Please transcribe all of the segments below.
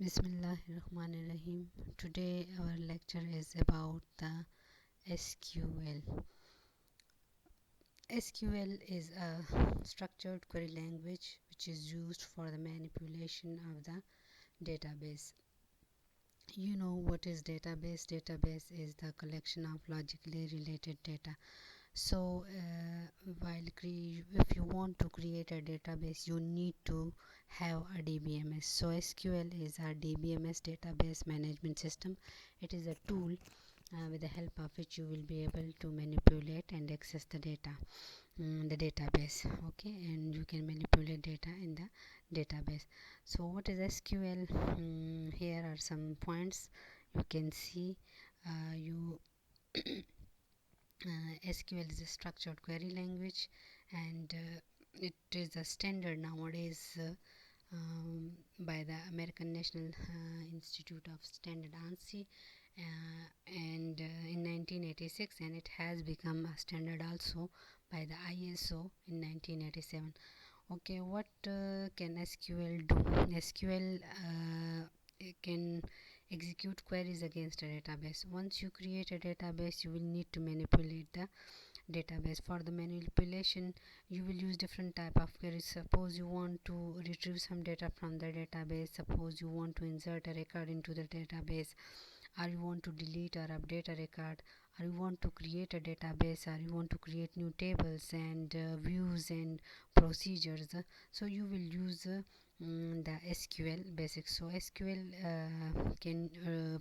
Bismillahirrahmanirrahim. Today our lecture is about the SQL. SQL is a structured query language which is used for the manipulation of the database. You know what is database? Database is the collection of logically related data. So if you want to create a database, you need to have a DBMS. So SQL is a DBMS, database management system. It is a tool with the help of which you will be able to manipulate and access the data, the database. Okay, and you can manipulate data in the database. So what is SQL? Here are some points you can see. You SQL is a structured query language, and it is a standard nowadays by the American National Institute of Standard ANSI, and in 1986, and it has become a standard also by the ISO in 1987. Okay, what can SQL do? SQL can execute queries against a database. Once you create a database, you will need to manipulate the database. For the manipulation, you will use different type of queries. Suppose you want to retrieve some data from the database, suppose you want to insert a record into the database, or you want to delete or update a record, or you want to create a database, or you want to create new tables and views and procedures. So you will use the SQL basics. So SQL can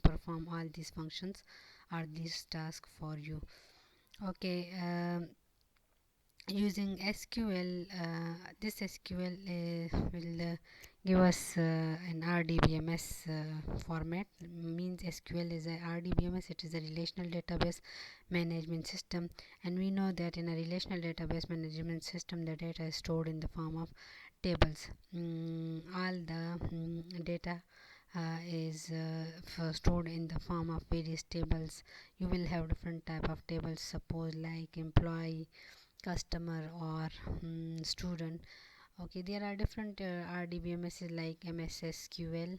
perform all these functions or these tasks for you. Okay, using SQL, this SQL will give us an RDBMS format. Means SQL is a RDBMS. It is a relational database management system, and we know that in a relational database management system, the data is stored in the form of tables. All the data is stored in the form of various tables. You will have different type of tables, suppose like employee, customer, or student. Okay, there are different RDBMSs like MS SQL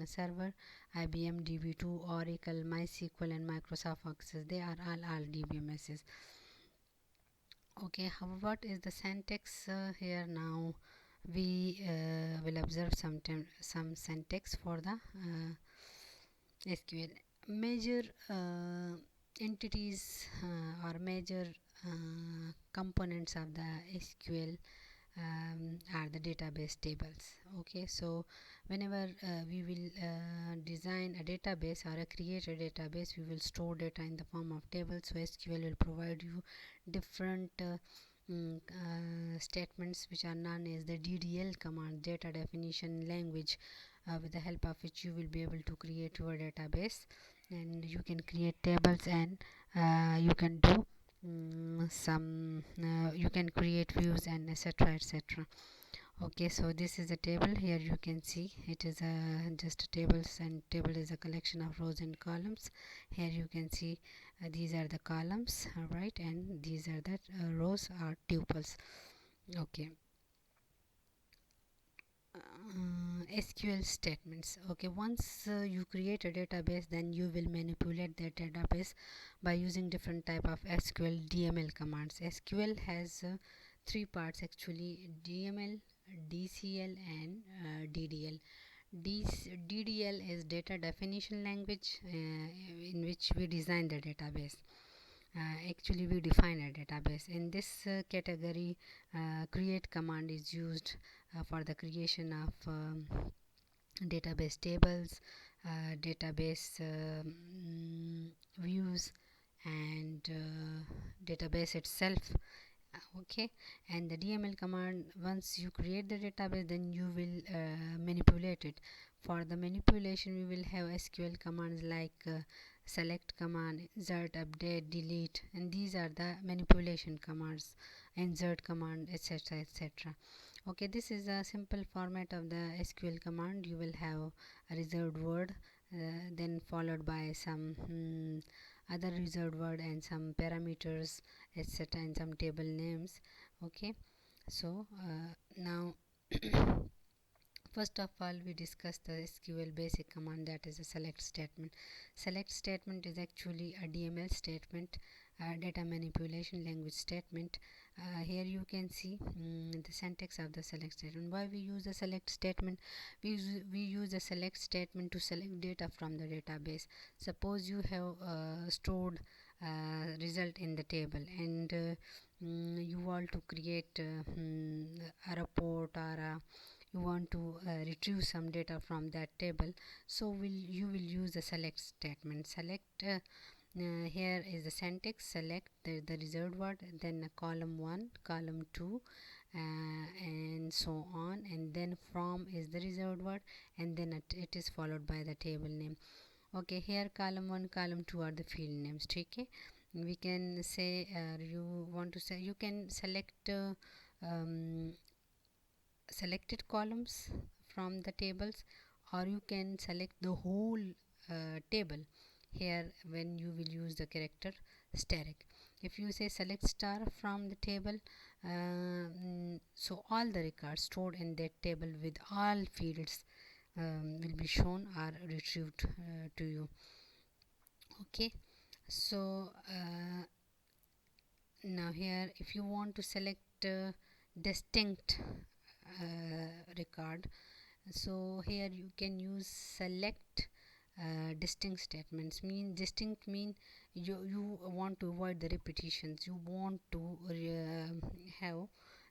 Server, IBM DB2, Oracle, MySQL, and Microsoft Access. They are all RDBMSs. Okay, what is the syntax here? Now we will observe some syntax for the SQL. Major entities or major components of the SQL are the database tables. Okay, so whenever we will design a database or create a database, we will store data in the form of tables. So SQL will provide you different statements which are known as the DDL command, data definition language, with the help of which you will be able to create your database, and you can create tables, and you can do you can create views and etc. Okay, so this is a table. Here you can see it is a just tables, and table is a collection of rows and columns. Here you can see these are the columns, right, and these are the rows or tuples. Okay, SQL statements. Okay, once you create a database, then you will manipulate that database by using different type of SQL DML commands. SQL has three parts actually: DML, DCL, and DDL. DDL is data definition language, in which we design the database. Actually, we define a database. In this category, create command is used for the creation of database tables, database views, and database itself. Okay, and the DML command, once you create the database, then you will manipulate it. For the manipulation, we will have SQL commands like select command, insert, update, delete, and these are the manipulation commands, insert command, etc. Okay, this is a simple format of the SQL command. You will have a reserved word, then followed by some other reserved word and some parameters, etc., and some table names. Okay, so now First of all, we discuss the SQL basic command, that is a select statement. Select statement is actually a DML statement, data manipulation language statement. Here you can see the syntax of the select statement. Why we use the select statement? We use the select statement to select data from the database. Suppose you have stored result in the table, and you want to create a report, or you want to retrieve some data from that table. So you will use the select statement. Select, here is the syntax: select the reserved word, then column 1, column 2, and so on, and then from is the reserved word, and then it is followed by the table name. Okay, here column 1, column 2 are the field names. Okay, we can say, you want to say, you can select selected columns from the tables, or you can select the whole table here when you will use the character steric. If you say select star from the table, so all the records stored in that table with all fields will be shown or retrieved to you. Okay, so now here, if you want to select distinct record, so here you can use select distinct statements. Mean you want to avoid the repetitions, you want to have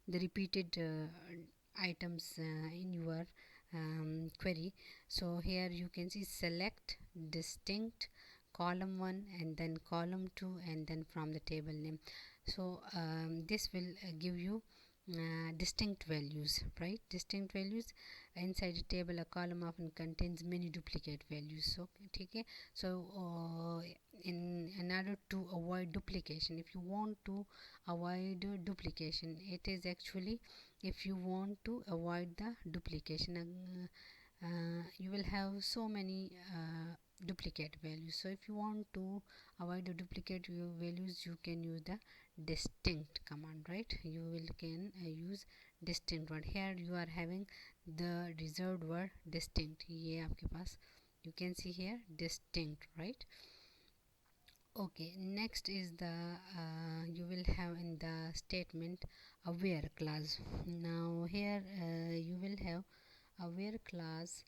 the repeated items in your query. So here you can see select distinct column 1, and then column 2, and then from the table name. So this will give you distinct values, right? Distinct values inside a table. A column often contains many duplicate values. So okay, so in order to avoid duplication, if you want to avoid duplication, it is actually, if you want to avoid the duplication, you will have so many duplicate values. So if you want to avoid the duplicate values, you can use the distinct command, right? You will can use distinct word. Here you are having the reserved word distinct, ये आपके पास, you can see here distinct, right? Okay, next is the you will have in the statement a where clause. Now here you will have a where clause.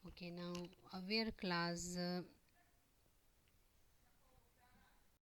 Okay, now a where clause